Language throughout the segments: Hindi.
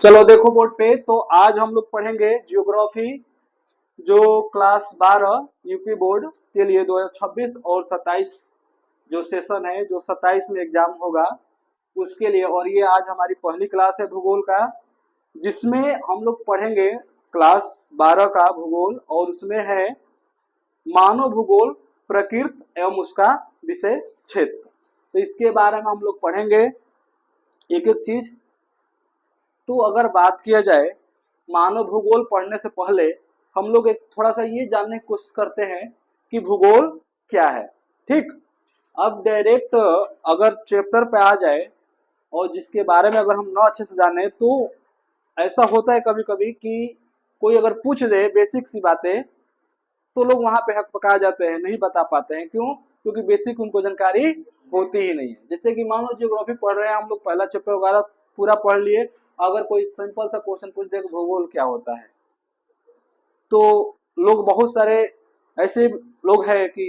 चलो देखो बोर्ड पे, तो आज हम लोग पढ़ेंगे जियोग्राफी, जो क्लास 12 यूपी बोर्ड के लिए 2026 और 27 जो सेशन है, जो 27 में एग्जाम होगा उसके लिए। और ये आज हमारी पहली क्लास है भूगोल का, जिसमें हम लोग पढ़ेंगे क्लास 12 का भूगोल, और उसमें है मानव भूगोल, प्रकृति एवं उसका विषय क्षेत्र। तो इसके बारे में हम लोग पढ़ेंगे एक एक चीज। तो अगर बात किया जाए मानव भूगोल पढ़ने से पहले हम लोग एक थोड़ा सा ये जानने की कोशिश करते हैं कि भूगोल क्या है। ठीक, अब डायरेक्ट अगर चैप्टर पे आ जाए और जिसके बारे में अगर हम ना अच्छे से जाने, तो ऐसा होता है कभी कभी कि कोई अगर पूछ दे बेसिक सी बातें, तो लोग वहां पे हक पका जाते हैं, नहीं बता पाते हैं। क्यों? क्योंकि बेसिक उनको जानकारी होती ही नहीं है। जैसे कि मान लो जियोग्राफी पढ़ रहे हैं हम लोग, पहला चैप्टर वगैरह पूरा पढ़ लिए, अगर कोई सिंपल सा क्वेश्चन पूछ दे भूगोल क्या होता है, तो लोग बहुत सारे ऐसे लोग हैं कि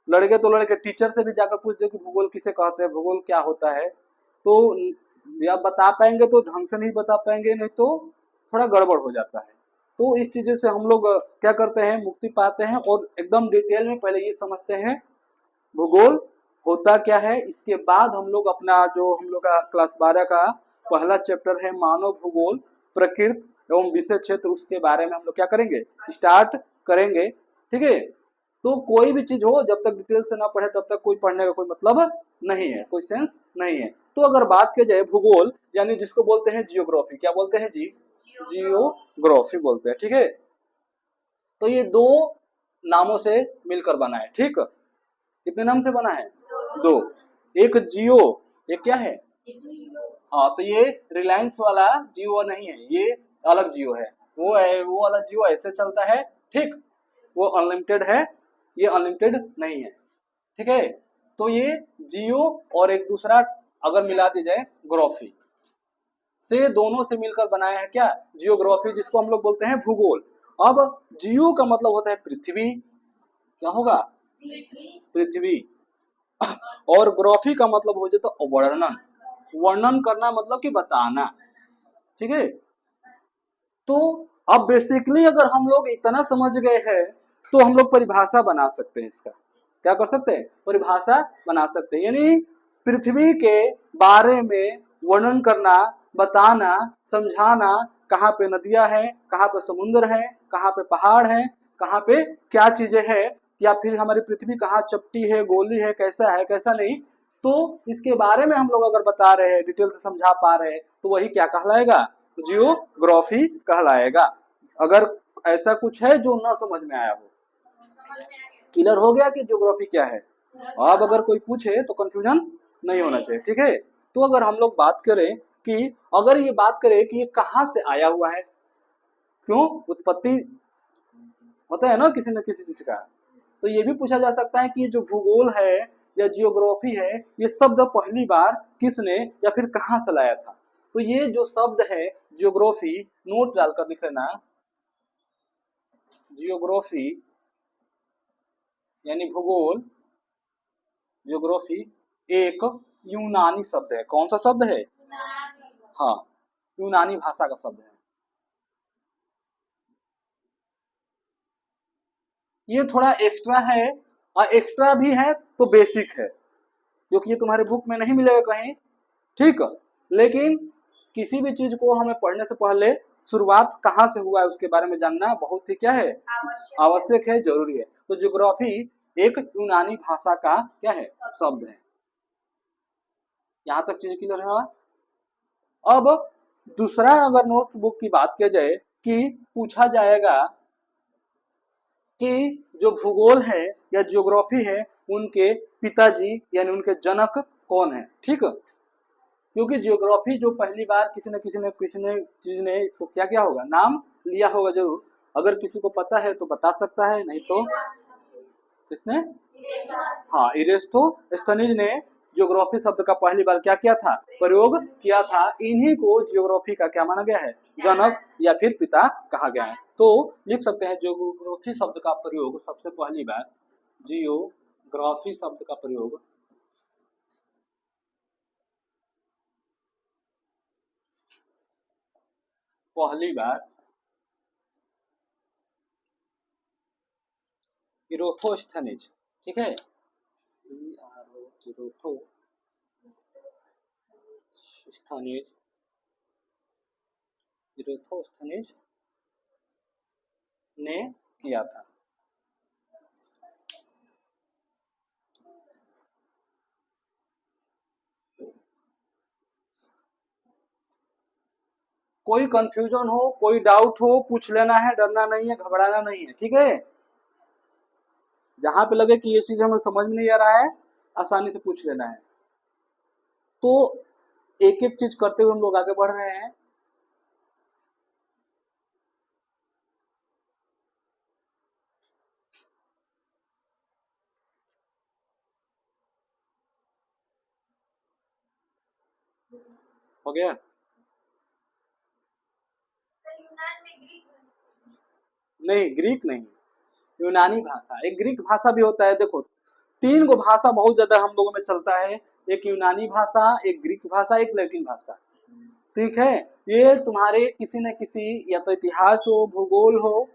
लड़के तो लड़के टीचर से भी जाकर पूछ दे कि भूगोल किसे कहते हैं, भूगोल क्या होता है, तो या बता पाएंगे तो ढंग से नहीं बता पाएंगे, नहीं तो थोड़ा गड़बड़ हो जाता है। तो इस चीजें से हम लोग क्या करते हैं, मुक्ति पाते हैं और एकदम डिटेल में पहले ये समझते हैं भूगोल होता क्या है। इसके बाद हम लोग अपना जो हम लोग का क्लास 12 का पहला चैप्टर है मानव भूगोल, प्रकृति एवं विषय क्षेत्र, उसके बारे में हम लोग क्या करेंगे, स्टार्ट करेंगे। ठीक है, तो कोई भी चीज हो जब तक डिटेल से ना पढ़े तब तक कोई पढ़ने का कोई मतलब नहीं है, कोई सेंस नहीं है। तो अगर बात की जाए भूगोल, यानी जिसको बोलते हैं जियोग्राफी, क्या बोलते हैं जी, जियोग्राफी बोलते हैं। ठीक है, तो ये दो नामों से मिलकर बना है। ठीक, कितने नाम से बना है, दो। एक जियो, ये क्या है, हाँ, तो ये रिलायंस वाला जियो नहीं है, ये अलग जियो है। वो है, वो वाला जियो ऐसे चलता है। ठीक, वो अनलिमिटेड है, ये अनलिमिटेड नहीं है। ठीक है, तो ये जियो और एक दूसरा अगर मिला दी जाए ग्राफी से, दोनों से मिलकर बनाया है क्या, जियोग्राफी, जिसको हम लोग बोलते हैं भूगोल। अब जियो का मतलब होता है पृथ्वी, क्या होगा, पृथ्वी। और ग्राफी का मतलब हो जाता है वर्णन, वर्णन करना मतलब कि बताना। ठीक है, तो अब बेसिकली अगर हम लोग इतना समझ गए हैं तो हम लोग परिभाषा बना सकते हैं इसका। क्या कर सकते हैं, परिभाषा बना सकते हैं, यानी पृथ्वी के बारे में वर्णन करना, बताना, समझाना, कहाँ पे नदियां हैं, कहाँ पे समुद्र है, कहाँ पे पहाड़ है, कहाँ पे क्या चीजें हैं, या फिर हमारी पृथ्वी कहाँ चपटी है, गोली है, कैसा है कैसा नहीं, तो इसके बारे में हम लोग अगर बता रहे हैं, डिटेल से समझा पा रहे हैं, तो वही क्या कहलाएगा, जियोग्राफी कहलाएगा। अगर ऐसा कुछ है जो ना समझ में आया हो, क्लियर हो गया कि ज्योग्राफी क्या है। अब अगर कोई पूछे तो कंफ्यूजन नहीं होना चाहिए। ठीक है, तो अगर हम लोग बात करें कि अगर ये बात करें कि ये कहाँ से आया हुआ है, क्यों, उत्पत्ति होता है ना किसी न किसी चीज का, तो ये भी पूछा जा सकता है कि ये जो भूगोल है या जियोग्राफी है, ये शब्द पहली बार किसने या फिर कहाँ से लाया था। तो ये जो शब्द है जियोग्राफी, नोट डालकर लिख लेना, जियोग्राफी यानी भूगोल, जियोग्राफी एक यूनानी शब्द है। कौन सा शब्द है, हाँ, यूनानी भाषा का शब्द है। ये थोड़ा एक्स्ट्रा है, और एक्स्ट्रा भी है तो बेसिक है, क्योंकि ये तुम्हारे बुक में नहीं मिलेगा कहीं। ठीक, लेकिन किसी भी चीज को हमें पढ़ने से पहले शुरुआत कहाँ से हुआ है उसके बारे में जानना बहुत ही क्या है, आवश्यक है, जरूरी है। तो ज्योग्राफी एक यूनानी भाषा का क्या है, शब्द है। यहाँ तक चीज क्लियर है। अब दूसरा अगर नोटबुक की बात किया जाए कि पूछा जाएगा कि जो भूगोल है या ज्योग्राफी है, उनके पिताजी यानी उनके जनक कौन है। ठीक, क्योंकि ज्योग्राफी जो पहली बार किसी ने चीज ने इसको क्या किया होगा, नाम लिया होगा जरूर। अगर किसी को पता है तो बता सकता है, नहीं तो किसने, हाँ, इरेस्टोस्थनीज ने ज्योग्राफी शब्द का पहली बार क्या किया था, प्रयोग किया था। इन्हीं को ज्योग्राफी का क्या माना गया है, जनक या फिर पिता कहा गया है। तो लिख सकते हैं ज्योग्राफी शब्द का प्रयोग सबसे पहली बार, जियोग्राफी शब्द का प्रयोग पहली बार इरोथोस्थनीज, ठीक है, इरोथोस्थनीज, इरोथोस्थनीज ने किया था। कोई कंफ्यूजन हो, कोई डाउट हो, पूछ लेना है, डरना नहीं है, घबराना नहीं है, ठीक है। जहां पे लगे कि ये चीज हमें समझ में नहीं आ रहा है, आसानी से पूछ लेना है। तो एक एक चीज करते हुए हम लोग आगे बढ़ रहे हैं। हो गया? नहीं, ग्रीक नहीं, यूनानी भाषा। एक ग्रीक भाषा भी होता है। देखो, तीन गो भाषा बहुत ज्यादा हम लोगों में चलता है, एक यूनानी भाषा, एक ग्रीक भाषा, एक लैटिन भाषा, ठीक है। ये तुम्हारे किसी न किसी, या तो इतिहास हो, भूगोल हो,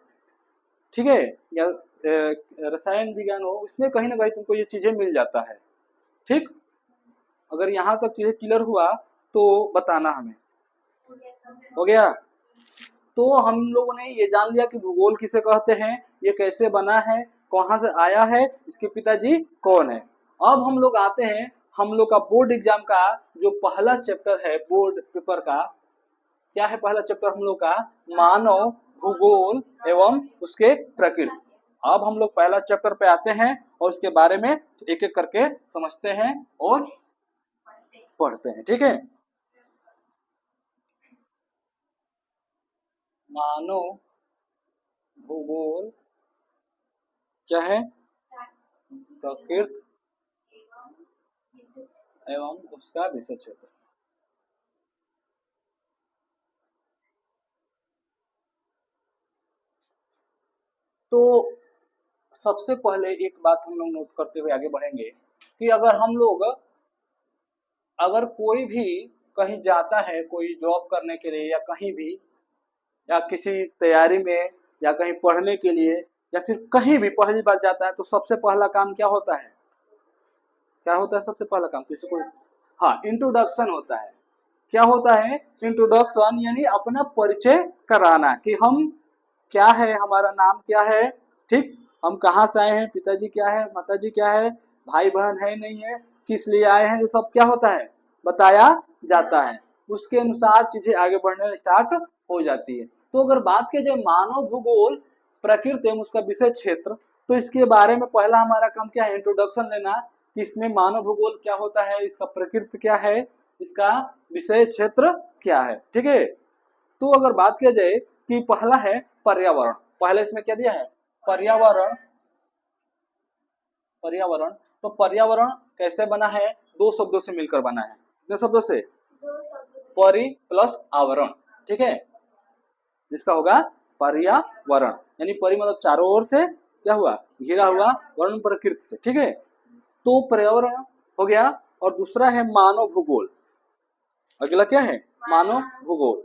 ठीक है, या रसायन विज्ञान हो, उसमें कहीं ना कहीं तुमको ये चीजें मिल जाता है, ठीक। अगर यहाँ तक चीजें क्लियर हुआ तो बताना हमें। हो गया? तो हम लोगों ने ये जान लिया कि भूगोल किसे कहते हैं, ये कैसे बना है, कहाँ से आया है, इसके पिताजी कौन है। अब हम लोग आते हैं, हम लोग का बोर्ड एग्जाम का जो पहला चैप्टर है बोर्ड पेपर का, क्या है पहला चैप्टर हम लोग का? मानव भूगोल एवं उसके प्रकृति। अब हम लोग पहला चैप्टर पे आते हैं और उसके बारे में एक एक करके समझते हैं और पढ़ते हैं, ठीक है। मानव भूगोल क्या है? प्रकृति एवं उसका विषय क्षेत्र। तो सबसे पहले एक बात हम लोग नोट करते हुए आगे बढ़ेंगे कि अगर कोई भी कहीं जाता है, कोई जॉब करने के लिए या कहीं भी, या किसी तैयारी में, या कहीं पढ़ने के लिए, या फिर कहीं भी पहली बार जाता है, तो सबसे पहला काम क्या होता है? क्या होता है सबसे पहला काम किसी को? हाँ, इंट्रोडक्शन होता है। क्या होता है? इंट्रोडक्शन, यानी अपना परिचय कराना कि हम क्या है, हमारा नाम क्या है, ठीक, हम कहाँ से आए हैं, पिताजी क्या है, माताजी क्या है, भाई बहन है नहीं है, किस लिए आए हैं, ये सब क्या होता है, बताया जाता है। उसके अनुसार चीजें आगे बढ़ने स्टार्ट हो जाती है। तो अगर बात की जाए मानव भूगोल प्रकृति एवं उसका विषय क्षेत्र, तो इसके बारे में पहला हमारा काम क्या है? इंट्रोडक्शन लेना कि इसमें मानव भूगोल क्या होता है, इसका प्रकृति क्या है, इसका विषय क्षेत्र क्या है, ठीक है। तो अगर बात किया जाए कि पहला है पर्यावरण, पहले इसमें क्या दिया है? पर्यावरण। पर्यावरण, तो पर्यावरण कैसे बना है? दो शब्दों से मिलकर बना है। कितने शब्दों से? परि प्लस आवरण, ठीक है, जिसका होगा पर्यावरण। यानी परि मतलब चारों ओर से क्या हुआ? घिरा हुआ, वर्ण प्रकृति से, ठीक है। तो पर्यावरण हो गया। और दूसरा है मानव भूगोल। अगला क्या है? मानव भूगोल।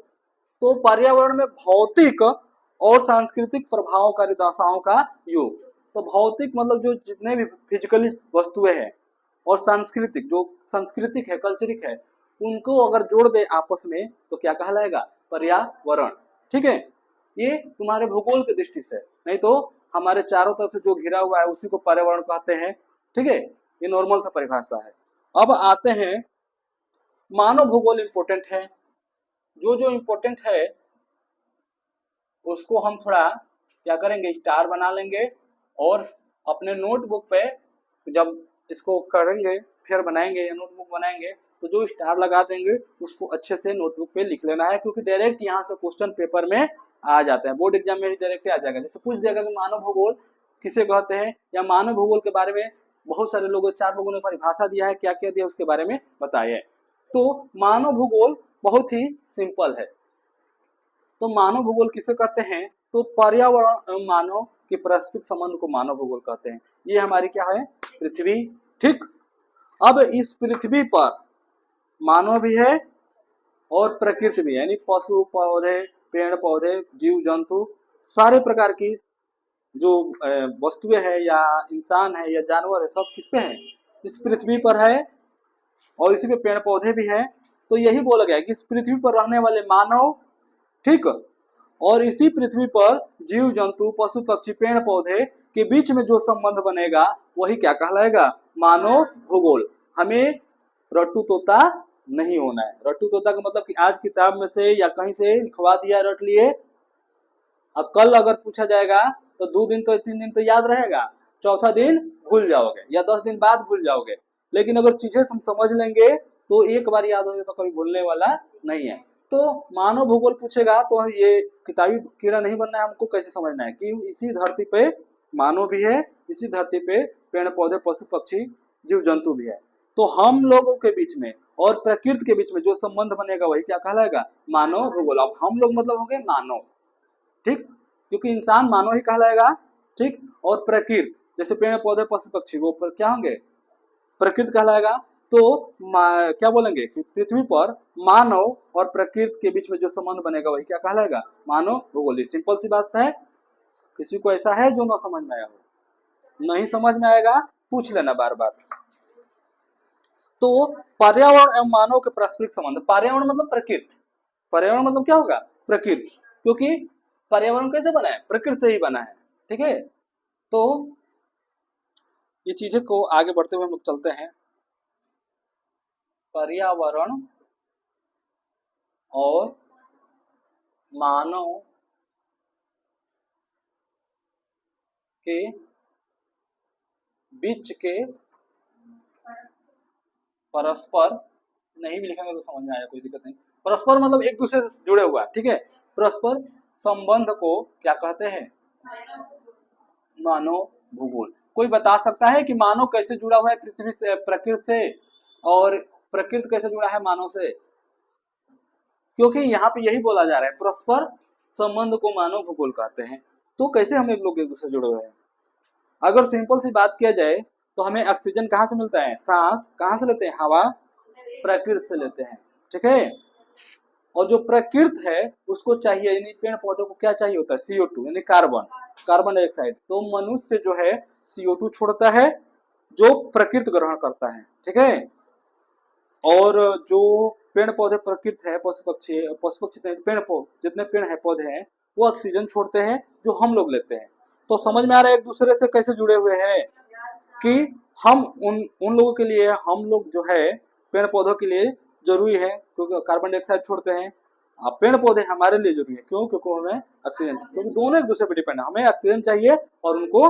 तो पर्यावरण में भौतिक और सांस्कृतिक प्रभावकारी दशाओं का योग। तो भौतिक मतलब जो जितने भी फिजिकली वस्तुएं हैं, और सांस्कृतिक जो सांस्कृतिक है, कल्चरिक है, उनको अगर जोड़ दे आपस में तो क्या कहलाएगा? पर्यावरण, ठीक है। ये तुम्हारे भूगोल की दृष्टि से, नहीं तो हमारे चारों तरफ से जो घिरा हुआ है उसी को पर्यावरण कहते हैं, ठीक है। ये नॉर्मल सा परिभाषा है। अब आते हैं, मानव भूगोल इंपोर्टेंट है। जो जो इंपोर्टेंट है उसको हम थोड़ा क्या करेंगे, स्टार बना लेंगे, और अपने नोटबुक पे जब इसको करेंगे, फिर बनाएंगे या नोटबुक बनाएंगे, तो जो स्टार लगा देंगे उसको अच्छे से नोटबुक पे लिख लेना है, क्योंकि डायरेक्ट यहाँ से क्वेश्चन पेपर में आ जाता है, बोर्ड एग्जाम में भी डायरेक्ट आ जाएगा। जैसे पूछ देगा कि मानव भूगोल किसे कहते हैं, या मानव भूगोल के बारे में बहुत सारे लोगों, 4 लोगों ने परिभाषा दिया है, क्या क्या दिया उसके बारे में बताइए। तो मानव भूगोल बहुत ही सिंपल है। तो मानव भूगोल किसे कहते हैं? तो पर्यावरण एवं मानव के पारस्परिक संबंध को मानव भूगोल कहते हैं। ये हमारी क्या है? पृथ्वी, ठीक। अब इस पृथ्वी पर मानव भी है और प्रकृति भी है, यानी पशु पौधे पेड़ पौधे, जीव जंतु, सारे प्रकार की जो वस्तुएं हैं या इंसान है या जानवर है, सब किस पे है? इस पृथ्वी पर है, और इसी पे पेड़ पौधे भी हैं। तो यही बोला गया है कि इस पृथ्वी पर रहने वाले मानव, ठीक, और इसी पृथ्वी पर जीव जंतु, पशु पक्षी, पेड़ पौधे के बीच में जो संबंध बनेगा वही क्या कहलाएगा? मानव भूगोल। हमें रट्टू तोता नहीं होना है। रट्टू तोता का मतलब कि आज किताब में से या कहीं से लिखवा दिया, रट लिए, अब कल अगर पूछा जाएगा तो 2 दिन तो 3 दिन तो याद रहेगा, चौथा दिन भूल जाओगे या 10 दिन बाद भूल जाओगे। लेकिन अगर चीजें हम समझ लेंगे तो एक बार याद हो जाए तो कभी भूलने वाला नहीं है। तो मानव भूगोल पूछेगा तो ये किताबी कीड़ा नहीं बनना है, हमको कैसे समझना है कि इसी धरती पे मानव भी है, इसी धरती पे पेड़ पौधे, पशु पक्षी, जीव जंतु भी है। तो हम लोगों के बीच में और प्रकृति के बीच में जो संबंध बनेगा वही क्या कहलाएगा? मानव भूगोल। अब हम लोग मतलब हो गए मानव, ठीक, क्योंकि इंसान मानव ही कहलाएगा, ठीक, और प्रकृति जैसे पेड़ पौधे, पशु पक्षी, वो पर क्या होंगे? प्रकृति कहलाएगा। तो क्या बोलेंगे कि पृथ्वी पर मानव और प्रकृति के बीच में जो संबंध बनेगा वही क्या कहलाएगा? मानव भूगोल। सिंपल सी बात है। किसी को ऐसा है जो ना समझ में आया हो? नहीं समझ में आएगा पूछ लेना बार बार। तो पर्यावरण एवं मानव के पारस्परिक संबंध। पर्यावरण मतलब प्रकृति, पर्यावरण मतलब क्या होगा? प्रकृति, क्योंकि पर्यावरण कैसे बना है? प्रकृति से ही बना है, ठीक है। तो ये चीजें को आगे बढ़ते हुए हम लोग चलते हैं। पर्यावरण और मानव के बीच के परस्पर, नहीं भी लिखेंगे तो समझ में आएगा, कोई दिक्कत नहीं। परस्पर मतलब एक दूसरे से जुड़े हुआ, ठीक है। परस्पर संबंध को क्या कहते हैं? मानव भूगोल। कोई बता सकता है कि मानव कैसे जुड़ा हुआ है पृथ्वी से, प्रकृति से, और प्रकृति कैसे जुड़ा है मानव से? क्योंकि यहाँ पे यही बोला जा रहा है, परस्पर संबंध को मानव भूगोल कहते हैं। तो कैसे हम लोग एक दूसरे से जुड़े हुए हैं? अगर सिंपल सी बात किया जाए तो हमें ऑक्सीजन कहाँ से मिलता है? सांस कहाँ से लेते हैं? हवा प्रकृति से लेते हैं, ठीक है। और जो प्रकृति है उसको चाहिए, यानी पेड़ पौधों को क्या चाहिए होता है? CO2 यानी कार्बन, कार्बन डाइऑक्साइड। तो मनुष्य जो है CO2 छोड़ता है, जो प्रकृति ग्रहण करता है, ठीक है। और जो पेड़ पौधे प्रकृति है, पशु पक्षी पेड़ पौधे, जितने पेड़ है पौधे हैं, वो ऑक्सीजन छोड़ते हैं जो हम लोग लेते हैं। तो समझ में आ रहा है एक दूसरे से कैसे जुड़े हुए हैं कि हम उन लोगों के लिए, हम लोग जो है पेड़ पौधों के लिए जरूरी है क्योंकि कार्बन डाइऑक्साइड छोड़ते हैं। पेड़ पौधे हमारे लिए जरूरी है, क्यों? क्योंकि हमें ऑक्सीजन, क्योंकि दोनों एक दूसरे पर डिपेंड है। हमें ऑक्सीजन चाहिए और उनको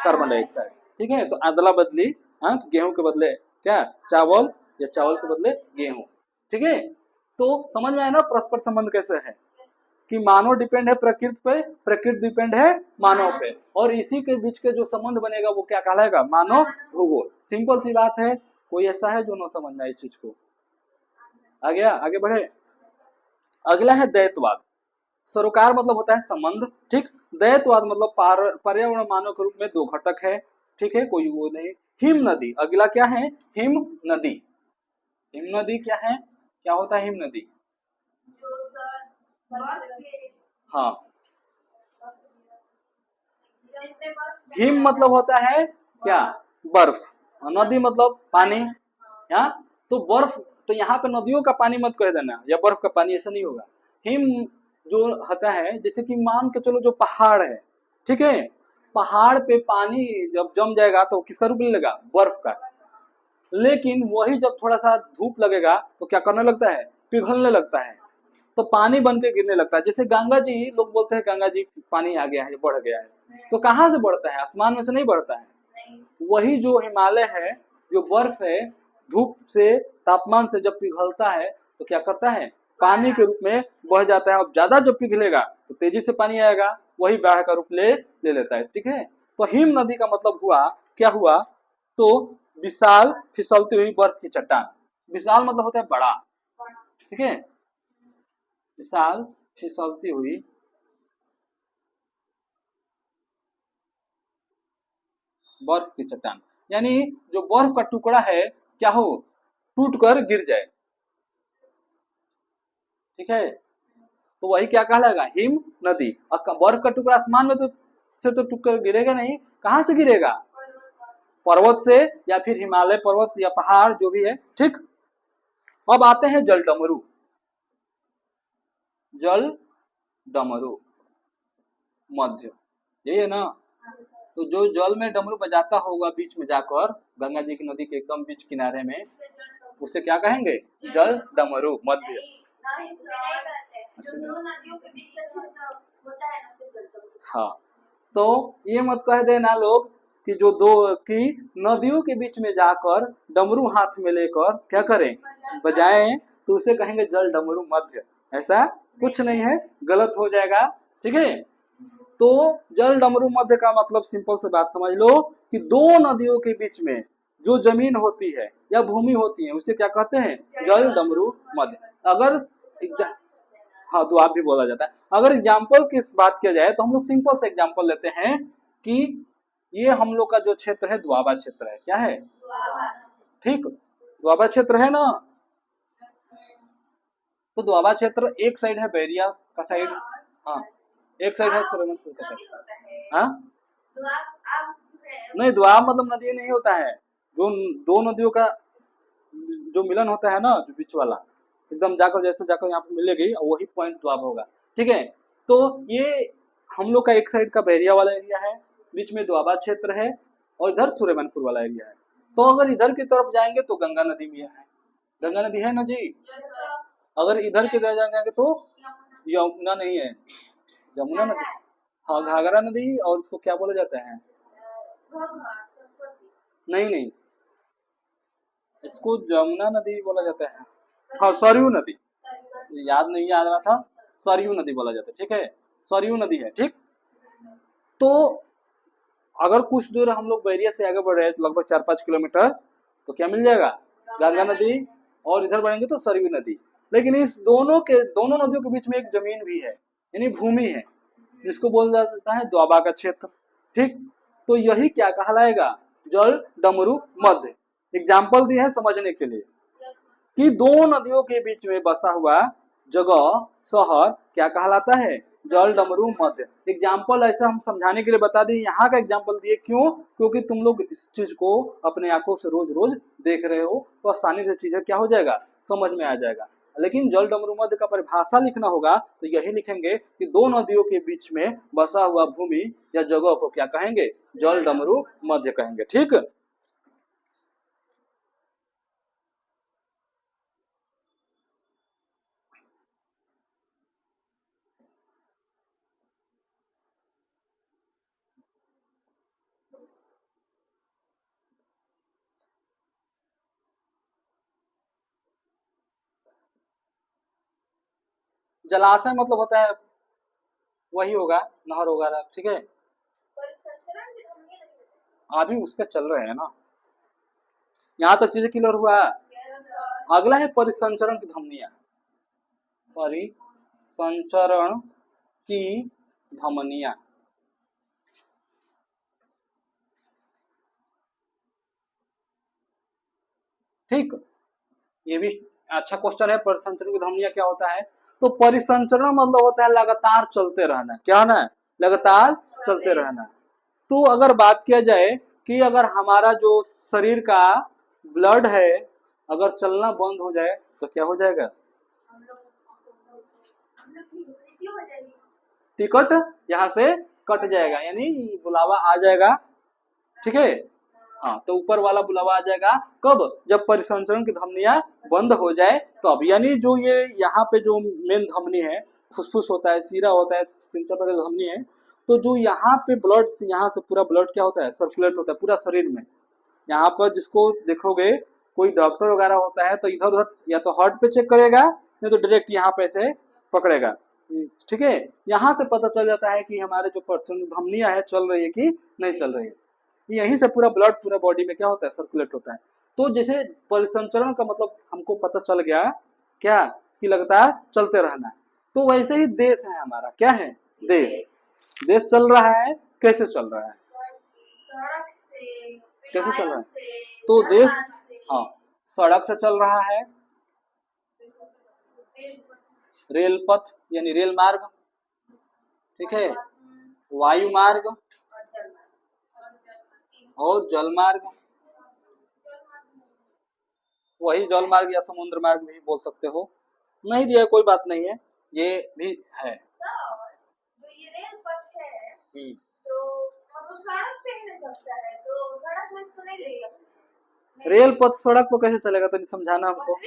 कार्बन डाइऑक्साइड, ठीक है। तो अदला बदली, हाँ, गेहूं के बदले क्या चावल, या चावल के बदले गेहूं, ठीक है। तो समझ में आया ना परस्पर संबंध कैसे है कि मानव डिपेंड है प्रकृति पे, प्रकृति डिपेंड है मानव पे, और इसी के बीच के जो संबंध बनेगा वो क्या कहलाएगा? मानव भूगोल। सिंपल सी बात है। कोई ऐसा है जो ना समझ में आए इस चीज को? आ गया? आगे बढ़े। अगला है द्वैतवाद। सरोकार मतलब होता है संबंध, ठीक। द्वैतवाद मतलब पर्यावरण मानव के रूप में दो घटक है, ठीक है, कोई वो नहीं। हिम नदी, अगला क्या है? हिम नदी। हिम नदी क्या है? क्या होता है हिम नदी? हाँ, हिम मतलब होता है क्या? बर्फ। नदी मतलब पानी, हाँ। तो बर्फ, तो यहाँ पे नदियों का पानी मत कह देना या बर्फ का पानी, ऐसा नहीं होगा। हिम जो होता है, जैसे कि मान के चलो जो पहाड़ है, ठीक है, पहाड़ पे पानी जब जम जाएगा तो किसका रूप ले लेगा? बर्फ का। लेकिन वही जब थोड़ा सा धूप लगेगा तो क्या करने लगता है? पिघलने लगता है, तो पानी बन के गिरने लगता है। जैसे गंगा जी, लोग बोलते हैं गंगा जी पानी आ गया है, बढ़ गया है, तो कहाँ से बढ़ता है? आसमान में से नहीं बढ़ता है। वही जो हिमालय है, जो बर्फ है, धूप से, तापमान से जब पिघलता है तो क्या करता है? पानी के रूप में बह जाता है। और ज्यादा जब पिघलेगा तो तेजी से पानी आएगा, वही बाढ़ का रूप ले लेता है, ठीक है। तो हिम नदी का मतलब हुआ, क्या हुआ? तो विशाल फिसलती हुई बर्फ की चट्टान। विशाल मतलब होता है बड़ा, ठीक है। विशाल फिसलती हुई बर्फ की चट्टान, यानी जो बर्फ का टुकड़ा है क्या हो? टूट कर गिर जाए, ठीक है। तो वही क्या कहलाएगा, हिम नदी। और बर्फ का टुकड़ा आसमान में तो से तो टुकड़ा गिरेगा नहीं, कहाँ से गिरेगा, पर्वत से, या फिर हिमालय पर्वत या पहाड़ जो भी है, ठीक। अब आते हैं जल डमरू। जल डमरू मध्य, यही है ना। तो जो जल में डमरू बजाता होगा बीच में जाकर, गंगा जी की नदी के एकदम बीच किनारे में, उसे क्या कहेंगे, जल डमरू मध्य। हाँ, तो ये मत कह देना लोग कि जो दो कि नदियों के बीच में जाकर डमरू हाथ में लेकर क्या करें, बजाएं, तो उसे कहेंगे जल डमरू मध्य। ऐसा कुछ नहीं है, गलत हो जाएगा, ठीक है। तो जल डमरू मध्य का मतलब सिंपल से बात समझ लो कि दो नदियों के बीच में जो जमीन होती है या भूमि होती है उसे क्या कहते हैं, जल डमरू मध्य। अगर हाँ, द्वाब भी बोला जाता है। अगर एग्जाम्पल की बात किया जाए तो हम लोग सिंपल से एग्जाम्पल लेते हैं कि ये हम लोग का जो क्षेत्र है द्वाबा क्षेत्र है, क्या है, ठीक, द्वाबा क्षेत्र है ना। तो द्वाबा क्षेत्र एक साइड है बैरिया का साइड, हाँ, एक साइड है सुरेमनपुर का साइड, हाँ, नहीं द्वाब मतलब नदी नहीं होता है, जो दो नदियों का जो मिलन होता है ना, जो बीच वाला एकदम जाकर, जैसे जाकर यहाँ पे मिलेगी वही पॉइंट द्वाब होगा, ठीक है। तो ये हम लोग का एक साइड का बैरिया वाला एरिया है, बीच में द्वाबा क्षेत्र है, और इधर सुरेमनपुर वाला एरिया है। तो अगर इधर की तरफ जाएंगे तो गंगा नदी भी है, गंगा नदी है ना जी। अगर इधर की तरफ जाएंगे तो यमुना नहीं है, यमुना नदी, हाँ, घाघरा नदी, और उसको क्या बोला जाता है, नहीं नहीं, इसको जमुना नदी बोला जाता है, हाँ, सरयू नदी, याद नहीं याद रहा था, सरयू नदी बोला जाता है, ठीक है, सरयू नदी है, ठीक। तो अगर कुछ दूर हम लोग बैरिया से आगे बढ़ रहे हैं, तो लगभग 4-5 किलोमीटर, तो क्या मिल जाएगा, गंगा नदी, और इधर बढ़ेंगे तो सरयू नदी। लेकिन इस दोनों नदियों के बीच में एक जमीन भी है, यानी भूमि है, जिसको बोला जाता है द्वाबा का क्षेत्र, ठीक। तो यही क्या कहलाएगा, जल डमरू मध्य। एग्जाम्पल दिए हैं समझने के लिए कि दो नदियों के बीच में बसा हुआ जगह, शहर क्या कहलाता है, जल डमरू मध्य। एग्जाम्पल ऐसा हम समझाने के लिए बता दें, यहाँ का एग्जाम्पल दिए क्यों, क्योंकि तुम लोग इस चीज को अपने आंखों से रोज रोज देख रहे हो, तो आसानी से चीजें क्या हो जाएगा, समझ में आ जाएगा। लेकिन जल डमरू मध्य का परिभाषा लिखना होगा तो यही लिखेंगे कि दो नदियों के बीच में बसा हुआ भूमि या जगह को क्या कहेंगे, जल डमरू मध्य कहेंगे, ठीक। जलाशय मतलब होता है, वही होगा, नहर होगा, ठीक है। अभी उस पर चल रहे हैं ना, यहाँ तक चीजें क्लियर हुआ। अगला है परिसंचरण की धमनियां, परिसंचरण की धमनियां, ठीक। ये भी अच्छा क्वेश्चन है, परिसंचरण की धमनियां क्या होता है। तो परिसंचरण मतलब होता है लगातार चलते रहना, क्या ना, लगातार चलते रहना। तो अगर बात किया जाए कि अगर हमारा जो शरीर का ब्लड है अगर चलना बंद हो जाए तो क्या हो जाएगा, टिकट यहाँ से कट जाएगा, यानी बुलावा आ जाएगा, ठीक है। हाँ, तो ऊपर वाला बुलावा आ जाएगा कब, जब परिसंचरण की धमनियां बंद हो जाए तब। यानी जो ये यहाँ पे जो मेन धमनी है, फुसफुस होता है, सीरा होता है, तीन चार प्रकार की धमनी है। तो जो यहाँ पे ब्लड से, यहाँ से पूरा ब्लड क्या होता है, सर्कुलेट होता है पूरा शरीर में। यहाँ पर जिसको देखोगे कोई डॉक्टर वगैरह होता है तो इधर उधर या तो हार्ट पे चेक करेगा, नहीं तो डायरेक्ट यहाँ पे से पकड़ेगा, ठीक है। यहाँ से पता चल जाता है कि हमारे जो पर्सन धमनियां है चल रही है कि नहीं चल रही है। यहीं से पूरा ब्लड पूरा बॉडी में क्या होता है, सर्कुलेट होता है। तो जैसे परिसंचरण का मतलब हमको पता चल गया क्या, कि लगातार चलते रहना है। तो वैसे ही देश है हमारा, क्या है, देश। देश चल रहा है, कैसे चल रहा है, कैसे चल रहा है, तो देश, हाँ, सड़क से चल रहा है, रेल पथ यानी रेल मार्ग, ठीक है, वायु मार्ग और जल मार्ग, वही जल मार्ग या समुद्र मार्ग भी बोल सकते हो। नहीं दिया कोई बात नहीं है, ये भी है। तो ये रेल पथ है तो मतलब सड़क पे ही नहीं चलता है, तो सड़क में तो नहीं लेगा। रेल पथ सड़क पर कैसे चलेगा, तो नहीं समझाना हमको।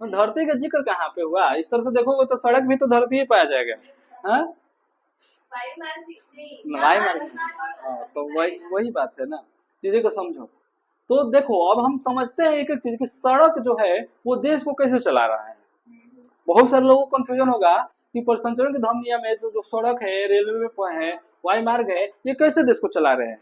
धरती का जिक्र कहाँ पे हुआ, इस तरह से देखोगे तो सड़क भी तो धरती ही पाया जाएगा। हाँ वायु मार्ग, तो वही बात है ना, चीजें को समझो। तो देखो अब हम समझते हैं एक एक चीज की, सड़क जो है वो देश को कैसे चला रहा है। बहुत सारे लोगों को कंफ्यूजन होगा कि परिसंचरण के धर्म नियम है, जो सड़क है, रेलवे है, वायु मार्ग है, ये कैसे देश को चला रहे हैं,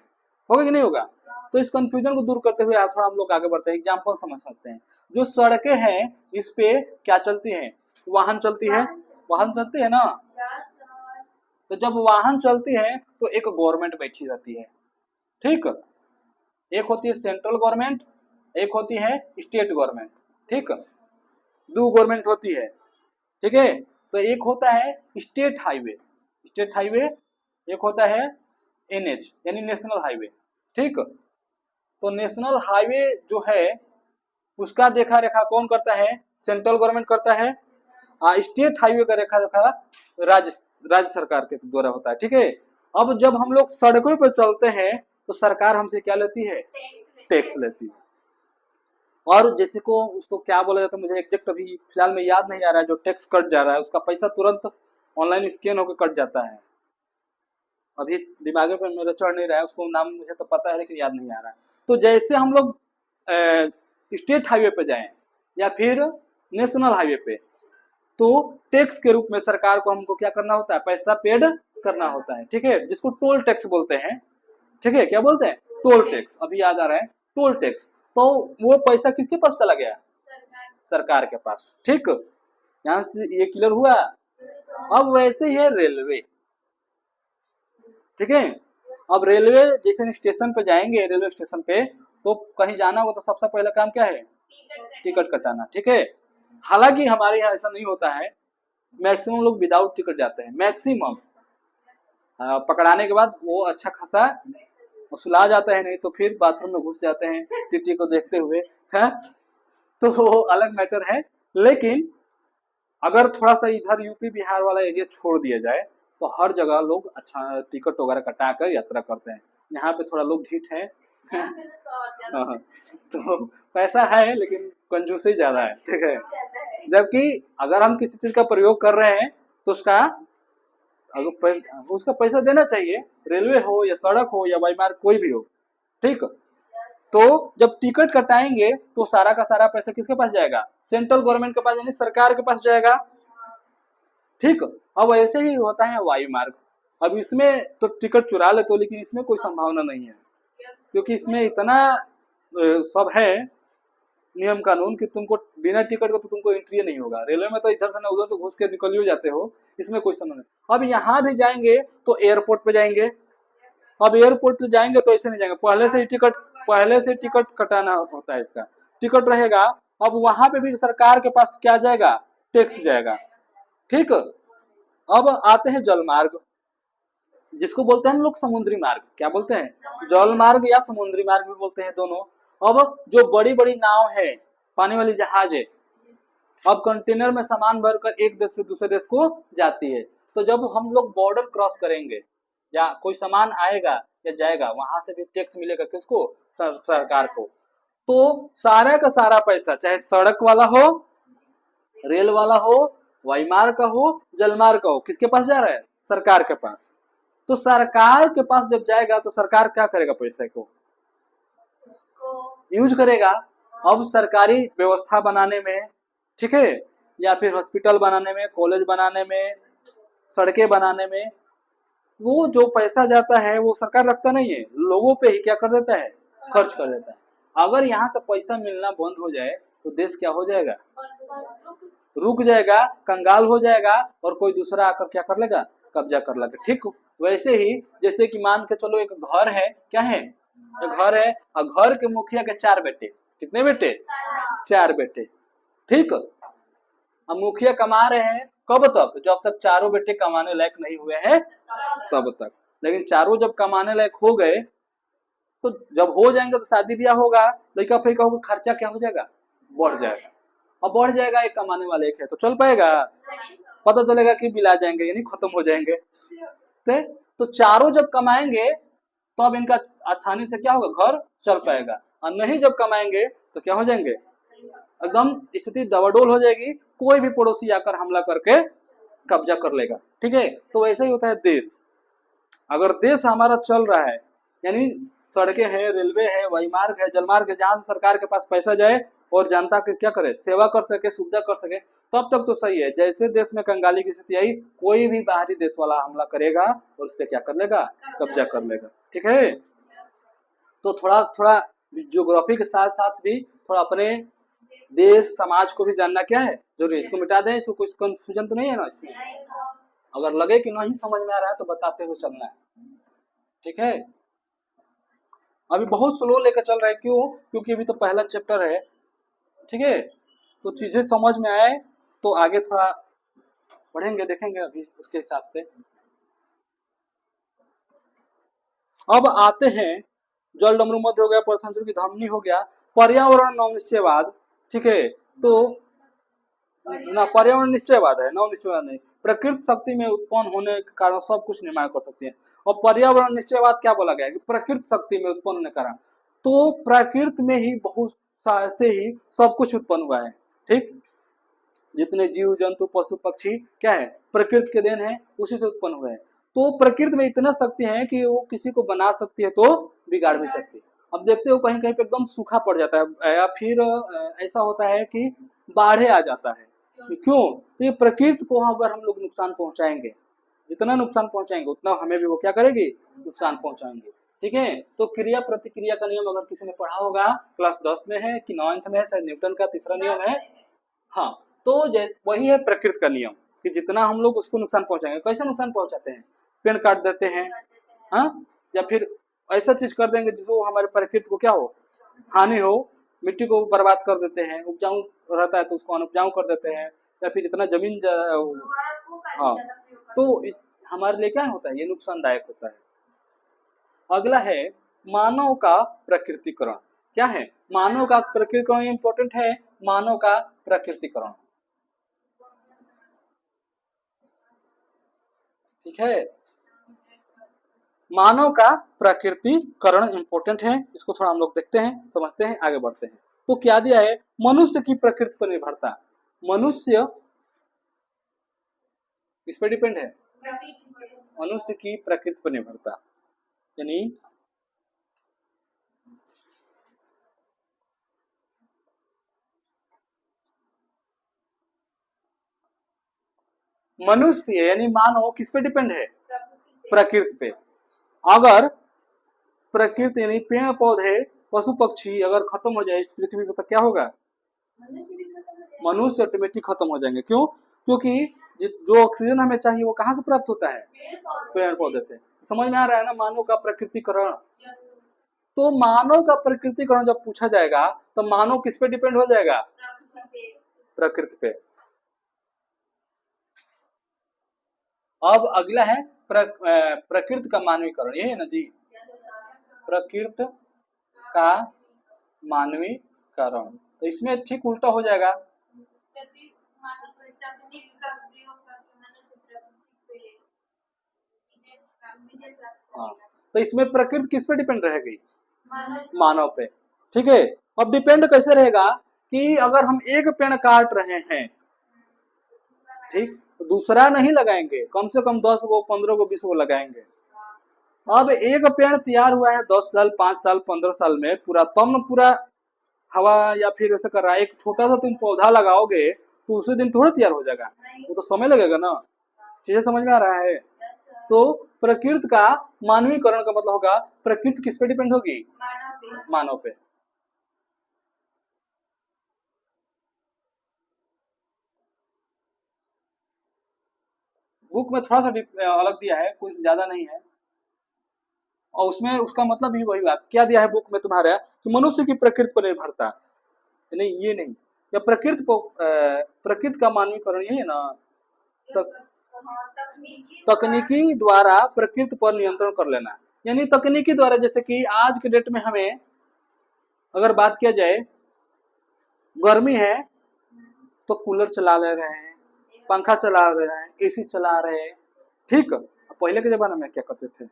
होगा कि नहीं होगा। तो इस कंफ्यूजन को दूर करते हुए थोड़ा हम लोग आगे बढ़ते हैं, एग्जाम्पल समझ सकते हैं। जो सड़कें हैं इस पे क्या चलती है, वाहन चलती है, वाहन चलती है ना। तो जब वाहन चलती है तो एक गवर्नमेंट बैठी रहती है, ठीक, एक होती है सेंट्रल गवर्नमेंट, एक होती है स्टेट गवर्नमेंट, ठीक, दो गवर्नमेंट होती है, ठीक है। तो एक होता है स्टेट हाईवे, स्टेट हाईवे, एक होता है एनएच यानी नेशनल हाईवे, ठीक। तो नेशनल हाईवे जो है उसका देखा रेखा कौन करता है, सेंट्रल गवर्नमेंट करता है। स्टेट हाईवे का रेखा रेखा राज्य सरकार के द्वारा होता है, ठीक है। अब जब हम लोग सड़कों पर चलते हैं तो सरकार हमसे क्या लेती है, टैक्स लेती है। और जैसे को उसको क्या बोला जाता है, मुझे एग्जैक्ट अभी फिलहाल में याद नहीं आ रहा है, जो टैक्स कट जा रहा है उसका पैसा तुरंत ऑनलाइन स्कैन होकर कट जाता है, अभी दिमाग पे मेरे चढ़ नहीं रहा है, उसको नाम मुझे तो पता है लेकिन याद नहीं आ रहा है। तो जैसे हम लोग स्टेट हाईवे पे जाएं या फिर नेशनल हाईवे पे, तो टैक्स के रूप में सरकार को हमको क्या करना होता है, पैसा पेड करना होता है, ठीक है, जिसको टोल टैक्स बोलते हैं, ठीक है। क्या बोलते हैं, टोल टैक्स, अभी याद आ रहा है, टोल टैक्स। तो वो पैसा किसके पास चला गया, सरकार के पास, ठीक। यहाँ से ये क्लियर हुआ। अब वैसे ही है रेलवे, ठीक है। अब रेलवे जैसे स्टेशन पे जाएंगे, रेलवे स्टेशन पे तो कहीं जाना होगा तो सबसे पहला काम क्या है, टिकट कटाना, ठीक है। हालांकि हमारे यहाँ ऐसा नहीं होता है, मैक्सिमम लोग विदाउट टिकट जाते हैं, मैक्सिमम पकड़ाने के बाद वो अच्छा खासा वसूला जाता है, नहीं तो फिर बाथरूम में घुस जाते हैं टीटी को देखते हुए, है तो वो अलग मैटर है। लेकिन अगर थोड़ा सा इधर यूपी बिहार वाला एरिया छोड़ दिया जाए तो हर जगह लोग अच्छा टिकट वगैरह कटा कर यात्रा करते हैं। यहाँ पे थोड़ा लोग ढीठ है हाँ, तो पैसा है लेकिन कंजूसी ज्यादा है, ठीक है। जबकि अगर हम किसी चीज का प्रयोग कर रहे हैं तो उसका पैसा देना चाहिए, रेलवे हो या सड़क हो या वायु मार्ग कोई भी हो, ठीक। तो जब टिकट कटाएंगे तो सारा का सारा पैसा किसके पास जाएगा, सेंट्रल गवर्नमेंट के पास यानी सरकार के पास जाएगा, ठीक। अब ऐसे ही होता है वायु मार्ग। अब इसमें तो टिकट चुरा ले तो, लेकिन इसमें कोई संभावना नहीं है, क्योंकि इसमें इतना सब है नियम कानून कि तुमको बिना टिकट का तो तुमको एंट्री नहीं होगा। रेलवे में तो इधर से ना उधर से घुस के निकल ही जाते हो, इसमें कोई समझ नहीं। अब यहाँ भी जाएंगे तो एयरपोर्ट पे जाएंगे, अब एयरपोर्ट पे जाएंगे तो ऐसे नहीं जाएंगे, पहले से टिकट कटाना होता है, इसका टिकट रहेगा। अब वहां पे भी सरकार के पास क्या जाएगा, टैक्स जाएगा, ठीक। अब आते हैं जल मार्ग, जिसको बोलते हैं हम लोग समुद्री मार्ग, क्या बोलते हैं, जल मार्ग या समुद्री मार्ग भी बोलते हैं दोनों। अब जो बड़ी बड़ी नाव है, पानी वाली जहाज है, अब कंटेनर में सामान भरकर एक देश से दूसरे देश को जाती है। तो जब हम लोग बॉर्डर क्रॉस करेंगे या कोई सामान आएगा या जाएगा, वहां से भी टैक्स मिलेगा किसको, सरकार को। तो सारा का सारा पैसा, चाहे सड़क वाला हो, रेल वाला हो, वायु मार्ग का हो, जल मार्ग का हो, किसके पास जा रहा है, सरकार के पास। तो सरकार के पास जब जाएगा तो सरकार क्या करेगा, पैसे को यूज करेगा। अब सरकारी व्यवस्था बनाने में, ठीक है, या फिर हॉस्पिटल बनाने में, कॉलेज बनाने में, सड़कें बनाने में, वो जो पैसा जाता है वो सरकार रखता नहीं है, लोगों पे ही क्या कर देता है, खर्च कर देता है। अगर यहाँ से पैसा मिलना बंद हो जाए तो देश क्या हो जाएगा, रुक जाएगा, कंगाल हो जाएगा, और कोई दूसरा आकर क्या कर लेगा, कब्जा कर लेगा, ठीक। वैसे ही जैसे कि मान के चलो एक घर है, क्या है, एक घर है और घर के मुखिया के 4 बेटे, कितने बेटे? 4 बेटे। ठीक, अब मुखिया कमा रहे हैं कब तक? जब तक चारों बेटे कमाने लायक नहीं हुए हैं तब तक। लेकिन चारों जब कमाने लायक हो गए तो जब हो जाएंगे तो शादी ब्याह होगा, लड़का फैका होगा, खर्चा क्या हो जाएगा? बढ़ जाएगा। अब बढ़ जाएगा, एक कमाने वाले एक है तो चल पाएगा? पता चलेगा कि बिला जाएंगे, यानी खत्म हो जाएंगे। तो चारों जब कमाएंगे तो अब इनका आसानी से क्या होगा? घर चल पाएगा। और नहीं जब कमाएंगे तो क्या हो जाएंगे? एकदम स्थिति दबाडोल हो जाएगी, कोई भी पड़ोसी आकर हमला करके कब्जा कर लेगा। ठीक है, तो ऐसा ही होता है देश। अगर देश हमारा चल रहा है, यानी सड़कें हैं, रेलवे है, वायुमार्ग है, जलमार्ग है, जहां से सरकार के पास पैसा जाए और जनता के क्या करे? सेवा कर सके, सुविधा कर सके, तब तक तो सही है। जैसे देश में कंगाली की स्थिति आई, कोई भी बाहरी देश वाला हमला करेगा और उस पर क्या कर लेगा? कब्जा कर लेगा। ठीक है, तो थोड़ा थोड़ा ज्योग्राफी के साथ साथ भी थोड़ा अपने देश समाज को भी जानना क्या है? जरूरी। इसको मिटा दें, इसको कुछ कंफ्यूजन तो नहीं है ना इसमें? अगर लगे कि नहीं समझ में आ रहा है तो बताते हुए चलना है। ठीक है, अभी बहुत स्लो लेकर चल रहा है, क्यों? क्योंकि अभी तो पहला चैप्टर है। ठीक है, तो चीजें समझ में आए तो आगे थोड़ा पढ़ेंगे, देखेंगे अभी उसके हिसाब से। अब आते हैं, जल डमरू मध्य हो गया, परसंचर की धमनी हो गया, पर्यावरण नव निश्चयवाद। ठीक है, तो ना पर्यावरण निश्चयवाद है, नव निश्चयवाद नहीं। प्रकृति शक्ति में उत्पन्न होने के कारण सब कुछ निर्माण कर सकती है। और पर्यावरण निश्चयवाद क्या बोला गया है? कि प्रकृति शक्ति में उत्पन्न होने के कारण, तो प्रकृति में ही बहुत से ही सब कुछ उत्पन्न हुआ है। ठीक, जितने जीव जंतु पशु पक्षी क्या है? प्रकृति के देन है, उसी से उत्पन्न हुए हैं। तो प्रकृति में इतना शक्ति है कि वो किसी को बना सकती है तो बिगाड़ भी सकती है। अब देखते हो कहीं कहीं पे एकदम सूखा पड़ जाता है, या फिर ऐसा होता है कि बाढ़े आ जाता है। क्यों? तो ये प्रकृति को अगर हम लोग नुकसान पहुंचाएंगे, जितना नुकसान पहुंचाएंगे उतना हमें भी वो क्या करेगी? नुकसान पहुंचाएंगे। ठीक है, तो क्रिया प्रतिक्रिया का नियम अगर किसी ने पढ़ा होगा, क्लास 10 में है कि 9th में है, शायद न्यूटन का तीसरा नियम है। हाँ, तो वही है प्रकृति का नियम कि जितना हम लोग उसको नुकसान पहुंचाएंगे। कैसे नुकसान पहुंचाते हैं? पेड़ काट देते हैं, हाँ, या फिर ऐसा चीज कर देंगे जिसको हमारे प्रकृति को क्या हो? हानि हो। मिट्टी को बर्बाद कर देते हैं, उपजाऊ रहता है तो उसको अनुपजाऊ कर देते हैं, या फिर इतना जमीन हाँ, तो हमारे लिए क्या होता है? ये नुकसानदायक होता है। अगला है मानव का प्रकृतिकरण। क्या है? मानव का प्रकृतिकरण इंपॉर्टेंट है। मानव का प्रकृतिकरण, ठीक है, मानव का प्रकृतिकरण इंपॉर्टेंट है। इसको थोड़ा हम लोग देखते हैं, समझते हैं, आगे बढ़ते हैं। तो क्या दिया है? मनुष्य की प्रकृति पर निर्भरता। मनुष्य किस पर डिपेंड है? मनुष्य की प्रकृति पर निर्भरता, यानी मनुष्य यानी मानव किस पे डिपेंड है? प्रकृति पे। अगर प्रकृति यानी पेड़ पौधे पशु पक्षी अगर खत्म हो जाए इस पृथ्वी पे तो क्या होगा? मनुष्य ऑटोमेटिक खत्म हो जाएंगे। क्यों? क्योंकि जो ऑक्सीजन हमें चाहिए वो कहाँ से प्राप्त होता है? पेड़ पौधे से। समझ में आ रहा है ना मानव का प्रकृतिकरण? तो मानव का प्रकृतिकरण जब पूछा जाएगा तो मानव किस पे डिपेंड हो जाएगा? प्रकृति पे। अब अगला है प्रकृति का मानवीकरण, ये है ना जी? प्रकृति का मानवीकरण, तो इसमें ठीक उल्टा हो जाएगा। हाँ, तो इसमें प्रकृति किस पे डिपेंड रहेगी? मानव पे। ठीक है, अब डिपेंड कैसे रहेगा कि अगर हम एक पेड़ काट रहे हैं, ठीक, तो दूसरा नहीं लगाएंगे, कम से कम 10 गो 15 गो 20 गो लगाएंगे। अब एक पेड़ तैयार हुआ है 10 साल 5 साल 15 साल में पूरा, तब न पूरा हवा या फिर ऐसा कर रहा है। एक छोटा सा तुम पौधा लगाओगे तो उसी दिन थोड़ा तैयार हो जाएगा, वो तो समय लगेगा ना। चीजें समझ में आ रहा है? तो प्रकृति का मानवीकरण का मतलब होगा प्रकृति किस पे डिपेंड होगी? मानव पे। बुक में थोड़ा सा अलग दिया है, कुछ ज्यादा नहीं है, और उसमें उसका मतलब भी वही हुआ। क्या दिया है बुक में तुम्हारे? कि मनुष्य की प्रकृति पर निर्भरता। नहीं ये नहीं, या प्रकृति को प्रकृति का मानवीकरण यही है ना, तकनीकी द्वारा प्रकृति पर नियंत्रण कर लेना। यानी तकनीकी द्वारा, जैसे कि आज के डेट में हमें अगर बात किया जाए, गर्मी है तो कूलर चला ले रहे हैं, पंखा चला रहे हैं, एसी चला रहे हैं, ठीक। पहले के जमाने में क्या करते थे,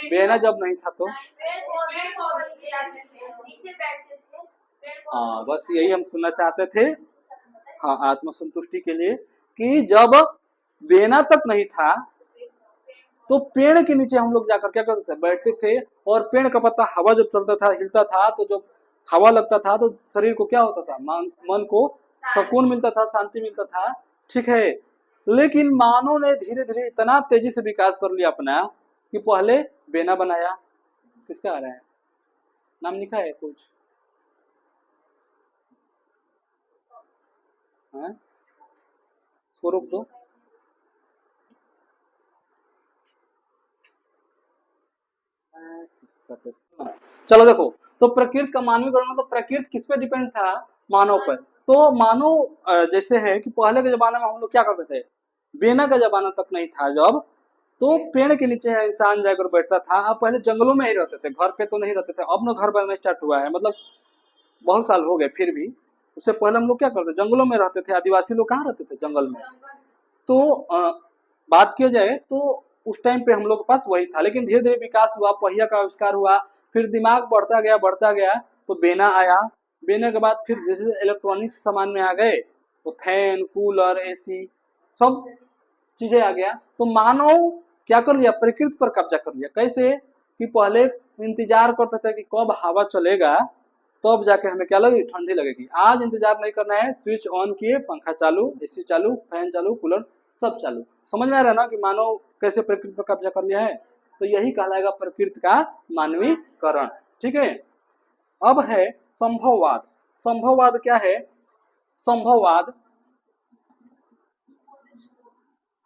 बेना जब नहीं था तो हाँ, बस यही हम सुनना चाहते थे, हाँ, आत्मसंतुष्टि के लिए, कि जब बेना तक नहीं था तो पेड़ के नीचे हम लोग जाकर क्या करते थे, बैठते थे, और पेड़ का पत्ता हवा जब चलता था, हिलता था, तो जब हवा लगता था तो शरीर को क्या होता था, मन को सुकून मिलता था, शांति मिलता था, ठीक है। लेकिन मानव ने धीरे धीरे इतना तेजी से विकास कर लिया अपना, कि पहले बेना बनाया, किसका आ रहा है, नाम लिखा है कुछ, हाँ स्वरूप दो, चलो देखो, तो प्रकृति का मानवीकरण, तो प्रकृति किस पे डिपेंड था, मानव पर। तो मानव जैसे है कि पहले के जमाने में हम लोग क्या करते थे, बेना का जमाना तक नहीं था जब, तो पेड़ के नीचे इंसान जाकर बैठता था। अब पहले जंगलों में ही रहते थे, घर पे तो नहीं रहते थे, अब ना घर बनना स्टार्ट हुआ है, मतलब बहुत साल हो गए, फिर भी उससे पहले हम लोग क्या करते, जंगलों में रहते थे। आदिवासी लोग कहाँ रहते थे, जंगल में। तो बात किया जाए तो उस टाइम पे हम लोग के पास वही था, लेकिन धीरे धीरे विकास हुआ, पहिया का आविष्कार हुआ, फिर दिमाग बढ़ता गया, तो बेना आया। बेने के बाद फिर जैसे इलेक्ट्रॉनिक्स सामान में आ गए, तो फैन, कूलर, एसी, सब चीजें आ गया। तो मानव क्या कर लिया, प्रकृति पर कब्जा कर लिया। कैसे, कि पहले इंतजार करते थे कि कब हवा चलेगा, तब जाके हमें क्या लगेगी, ठंडी लगेगी। आज इंतजार नहीं करना है, स्विच ऑन किए, पंखा चालू, एसी चालू, फैन चालू, कूलर सब चालू। समझ में आ रहा है ना कि मानव कैसे प्रकृति पर कब्जा कर लिया है। तो यही कहलाएगा प्रकृति का मानवीकरण, ठीक है। अब है संभववाद। संभववाद क्या है, संभववाद,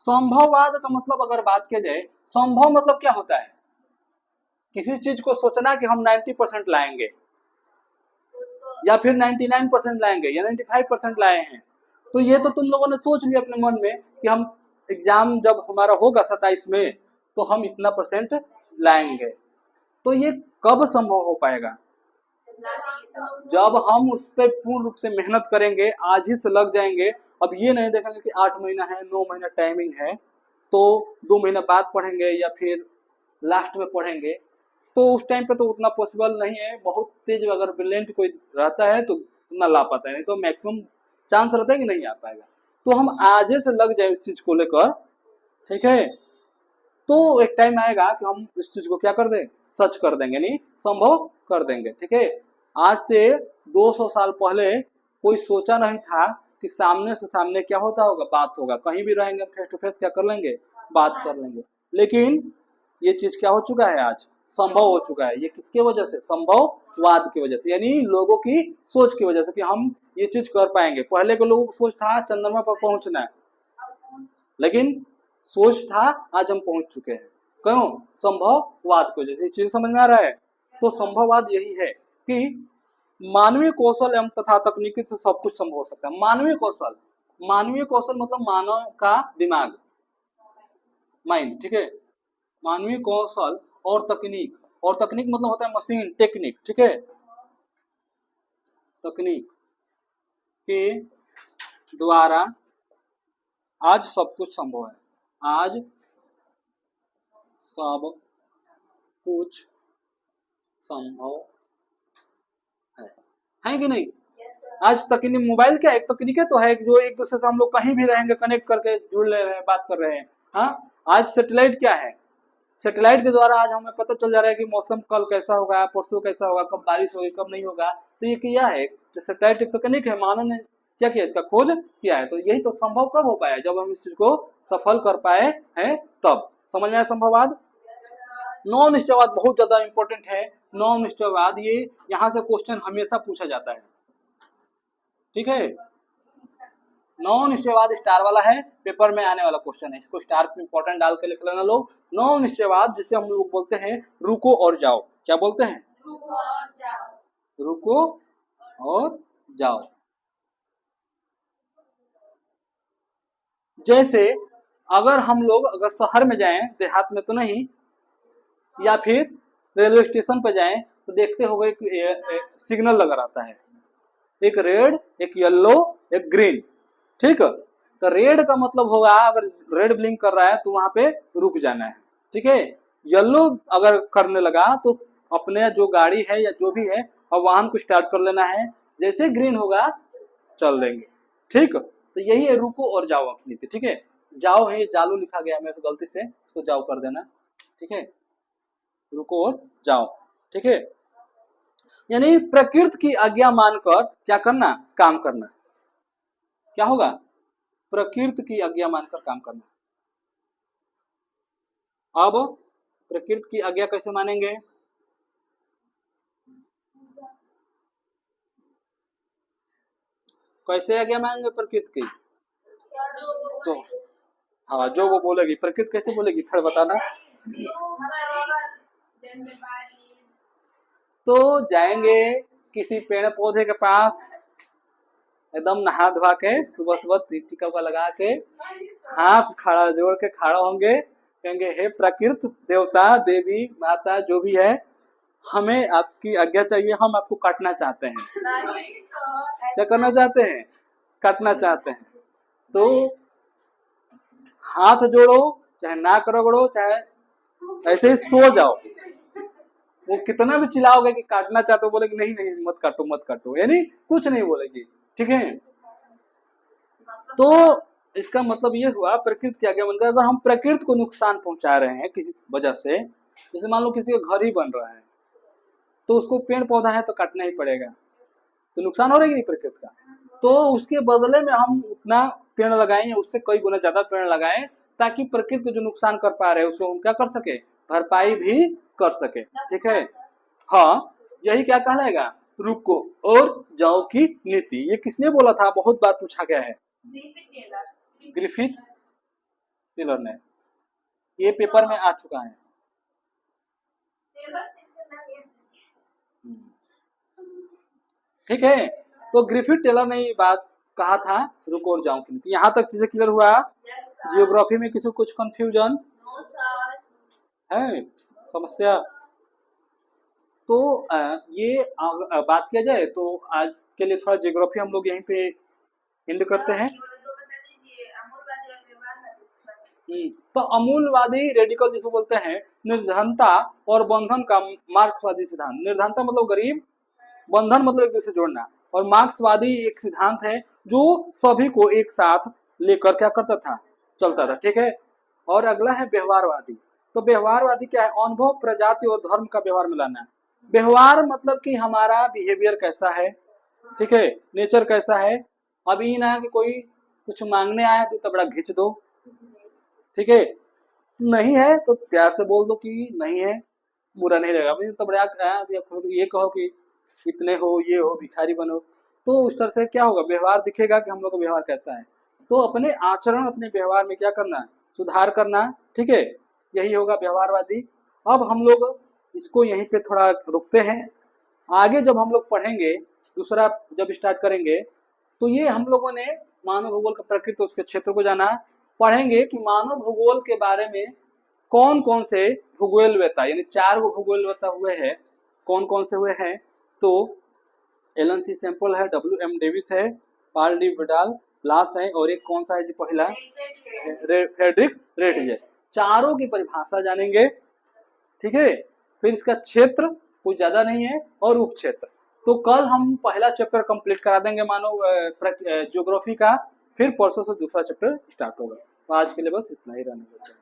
संभववाद का मतलब अगर बात किया जाए, संभव मतलब क्या होता है, किसी चीज को सोचना कि हम 90% लाएंगे, या फिर 99% लाएंगे, या 95% लाए हैं। तो ये तो तुम लोगों ने सोच लिया अपने मन में कि हम एग्जाम जब हमारा होगा 27 में, तो हम इतना % लाएंगे। तो ये कब संभव हो पाएगा, जब हम उस पर पूर्ण रूप से मेहनत करेंगे, आज ही से लग जाएंगे। अब ये नहीं देखेंगे कि 8 महीना है, 9 महीना टाइमिंग है, तो 2 महीना बाद पढ़ेंगे या फिर लास्ट में पढ़ेंगे, तो उस टाइम पे तो उतना पॉसिबल नहीं है। बहुत तेज अगर ब्रिलियंट कोई रहता है तो उतना ला पाता है, नहीं तो मैक्सिमम चांस रहता है कि नहीं आ पाएगा। तो हम आज से लग जाए उस चीज को लेकर, ठीक है, तो एक टाइम आएगा कि हम इस चीज को क्या कर दें, सच कर देंगे, नहीं संभव कर देंगे, ठीक है। आज से 200 साल पहले कोई सोचा नहीं था कि सामने से सामने क्या होता होगा, बात होगा, कहीं भी रहेंगे फेस टू फेस क्या कर लेंगे, बात कर लेंगे। लेकिन ये चीज क्या हो चुका है, आज संभव हो चुका है। ये किसके वजह से, संभववाद की वजह से, यानी लोगों की सोच की वजह से कि हम ये चीज कर पाएंगे। पहले के लोगों को सोच था चंद्रमा पर पहुंचना है, लेकिन सोच था, आज हम पहुंच चुके हैं, क्यों, संभववाद की वजह से। चीज समझ में आ रहा है। तो संभववाद यही है कि मानवीय कौशल एवं तथा तकनीकी से सब कुछ संभव हो सकता है। मानवीय कौशल, मानवीय कौशल मतलब मानव का दिमाग, माइंड, ठीक है। मानवीय कौशल और तकनीक, और तकनीक मतलब होता है मशीन, टेक्निक, ठीक है। तकनीक के द्वारा आज सब कुछ संभव है, आज सब कुछ संभव है कि नहीं। आज तकनीक, मोबाइल क्या एक तकनीक तो है जो एक दूसरे से हम लोग कहीं भी रहेंगे कनेक्ट करके जुड़ ले रहे हैं, बात कर रहे हैं। हाँ, आज सैटेलाइट क्या है, सैटेलाइट के द्वारा आज हमें पता चल जा रहा है कि मौसम कल कैसा होगा, परसों कैसा होगा, कब बारिश होगी, कब नहीं होगा। तो ये क्या है, सैटेलाइट एक तकनीक है, मानव ने क्या किया, इसका खोज किया है। तो यही तो संभव कब हो पाया, जब हम इस चीज को सफल कर पाए हैं तब। समझ में आया संभववाद। नौ निश्चयवाद बहुत ज्यादा इंपॉर्टेंट है। नौ निश्चयवाद, ये यहाँ से क्वेश्चन हमेशा पूछा जाता है, ठीक है। नौ निश्चयवाद स्टार वाला है, पेपर में आने वाला क्वेश्चन है, इसको स्टार पे इंपॉर्टेंट डाल के लिख लेना लोग। नौ निश्चयवाद जिसे हम लोग बोलते हैं रुको और जाओ, क्या बोलते हैं, रुको और जाओ। रुको और जाओ। जैसे अगर हम लोग अगर शहर में जाएं, देहात में तो नहीं, या फिर रेलवे स्टेशन पे जाएं तो देखते होंगे कि सिग्नल लगा रहता है, एक रेड, एक येलो, एक ग्रीन। ठीक, तो रेड का मतलब होगा अगर रेड ब्लिंक कर रहा है तो वहां पे रुक जाना है। ठीक है, येलो अगर करने लगा तो अपने जो गाड़ी है या जो भी है और वाहन को स्टार्ट कर लेना है, जैसे ग्रीन होगा चल देंगे। ठीक, तो यही है रुको और जाओ की नीति। ठीक है, जाओ है जालू लिखा गया मेरे से गलती से, इसको जाओ कर देना। ठीक है, रुको और जाओ। ठीक है, यानी प्रकृति की आज्ञा मानकर क्या करना, काम करना। क्या होगा, प्रकृति की आज्ञा मानकर काम करना। अब प्रकृति की आज्ञा कैसे मानेंगे, कैसे आज्ञा मानेंगे प्रकृति की? तो हाँ, जो वो बोलेगी प्रकृति कैसे बोलेगी, थोड़ा बताना। तो जाएंगे किसी पेड़ पौधे के पास, एकदम नहा धोआ के सुबह सुबह टीका उका लगा के हाथ खड़ा जोड़ के खड़ा होंगे, कहेंगे हे प्रकृति देवता देवी माता जो भी है, हमें आपकी आज्ञा चाहिए, हम आपको काटना चाहते हैं। क्या करना चाहते हैं, काटना चाहते हैं। तो हाथ जोड़ो, चाहे नाक रगड़ो, चाहे ऐसे ही सो जाओ, वो कितना भी चिल्लाओगे कि काटना चाहते हो, बोलेगी नहीं नहीं मत काटो मत काटो, यानी कुछ नहीं बोलेगी। ठीक है, तो इसका मतलब ये हुआ प्रकृति की आज्ञा मानकर अगर हम प्रकृति को नुकसान पहुंचा रहे हैं किसी वजह से, जैसे मान लो किसी का घर ही बन रहा है तो उसको पेड़ पौधा है तो काटना ही पड़ेगा, तो नुकसान हो रहा है नहीं प्रकृति का, तो उसके बदले में हम उतना पेड़ लगाएं या उससे कई गुना ज्यादा पेड़ लगाएं ताकि प्रकृति को जो नुकसान कर पा रहे हैं उसको हम क्या कर सके, भरपाई भी कर सके। ठीक है, हाँ, यही क्या कहलाएगा, रुको और जाओ की नीति। ये किसने बोला था, बहुत बार पूछा गया है, ग्रिफिथ टेलर ने, ये पेपर में आ चुका है। ठीक है, तो ग्रिफिथ टेलर ने ये बात कहा था, रुको और जाओ की नीति। यहाँ तक चीजें क्लियर हुआ? जियोग्राफी में किसी को कुछ कंफ्यूजन है, समस्या? तो ये बात किया जाए तो आज के लिए थोड़ा जियोग्राफी हम लोग यहीं पे एंड करते हैं। तो अमूलवादी रेडिकल जिसको बोलते हैं, निर्धनता और बंधन का मार्क्सवादी सिद्धांत। निर्धनता मतलब गरीब, बंधन मतलब एक दूसरे जोड़ना, और मार्क्सवादी एक सिद्धांत है जो सभी को एक साथ लेकर क्या करता था, चलता था। ठीक है, और अगला है व्यवहारवादी। तो व्यवहारवादी क्या है, अनुभव प्रजाति और धर्म का व्यवहार में लाना। व्यवहार मतलब कि हमारा बिहेवियर कैसा है, ठीक है, नेचर कैसा है। अब ये ना कि कोई कुछ मांगने आया तो बड़ा घिंच दो, ठीक है, नहीं है तो प्यार से बोल दो कि नहीं है, बुरा नहीं लगेगा। तो बड़ा ये कहो कि इतने हो, ये हो, भिखारी बनो, तो उस तरह से क्या होगा, व्यवहार दिखेगा कि हम लोग का व्यवहार कैसा है। तो अपने आचरण, अपने व्यवहार में क्या करना, सुधार करना। ठीक है, यही होगा व्यवहारवादी। अब हम लोग इसको यहीं पे थोड़ा रुकते हैं, आगे जब हम लोग पढ़ेंगे दूसरा जब स्टार्ट करेंगे तो ये हम लोगों ने मानव भूगोल का प्रकृति उसके क्षेत्र को जाना, पढ़ेंगे कि मानव भूगोल के बारे में कौन कौन से भूगोलवेत्ता, यानी 4 गो भूगोलवेत्ता हुए हैं, कौन कौन से हुए हैं। तो एलन सी सैम्पल है, WM डेविस है, पाल डी विडाल ब्लास है, और एक कौन सा है जी पहला, फ्रेडरिक रेट है। चारों की परिभाषा जानेंगे। ठीक है, फिर इसका क्षेत्र कुछ ज्यादा नहीं है और उप क्षेत्र। तो कल हम पहला चैप्टर कंप्लीट करा देंगे मानव ज्योग्राफी का, फिर परसों से दूसरा चैप्टर स्टार्ट होगा। तो आज के लिए बस इतना ही रहने देते हैं।